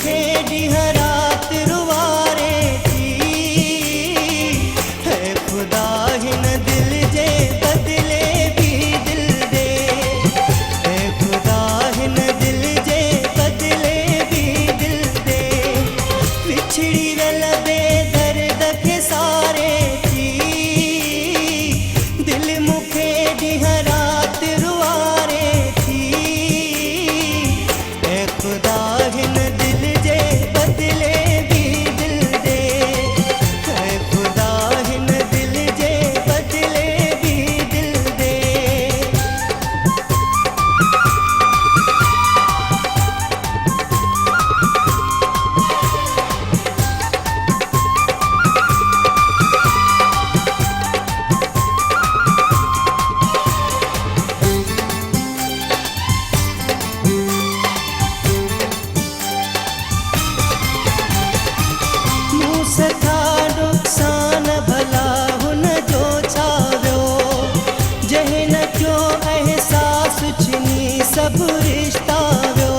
मुखे डिहरात रुवारे थी। है खुदा हिन दिल जे बदले भी दिल दे। है खुदा हिन दिल जे बदले भी दिल दे। विछड़ी वेल बे दर्द के सारे थी। दिल मुखे डिहरात रुवारे थी। है खुदा हिन दिल जे बदले भी दिल दे। है खुदा हिन दिल जे बदले भी दिल दे। मूं सथा नुक़सान भला हुन जो छावियो। जंहिं न कयो अहसास छिनी सभु रिश्ता वियो।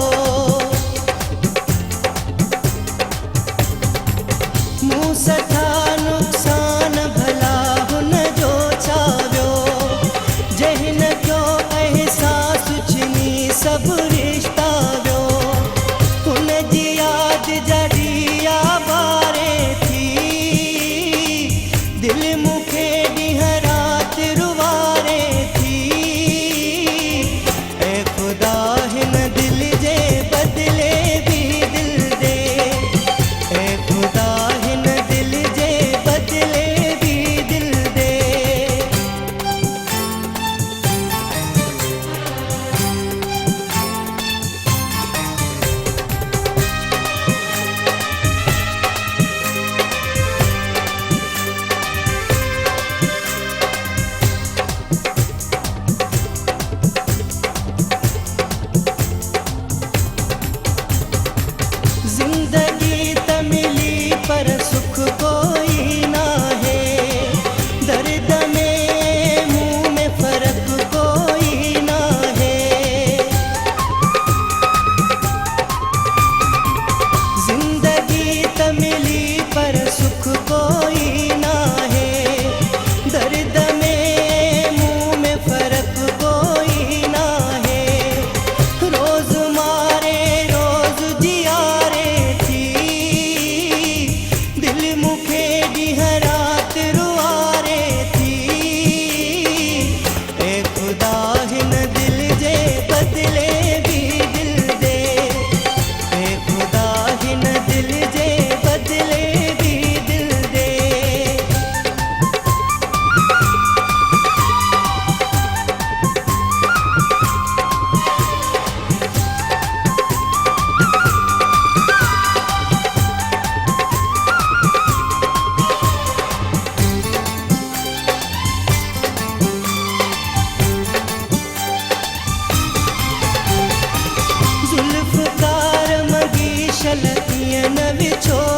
मूं सथा नुक़सान भला हुन जो छावियो। जंहिं न कयो अहसास छिनी सभु रिश्ता वियो। हुन जी यादि जा ॾीआ ॿारे थी। दिल मुखे ॾींहं राति रुवारे थी। ऐ खुदा हिन दिल जे बदले भी दिल दे। ऐ खुदा हिन दिल जे बदले भी दिल दे। जिंदगी त मिली पर सुख कोई ना है। दर्द में मुंह में फर्क कोई ना है। जिंदगी त मिली पर सुख कोई ना है। दर्द में मुंह में फर्क कोई ना है। रोज मारे रोज जियारे थी। दिल मुखे ॾींहं राति रुवारे थी। ऐ खुदा हिन दिल जे बदले भी दिल दे। ऐ खुदा हिन दिल जे बदले भी दिल दे। जुल्फ़कार मगी शल ईअं न विछो।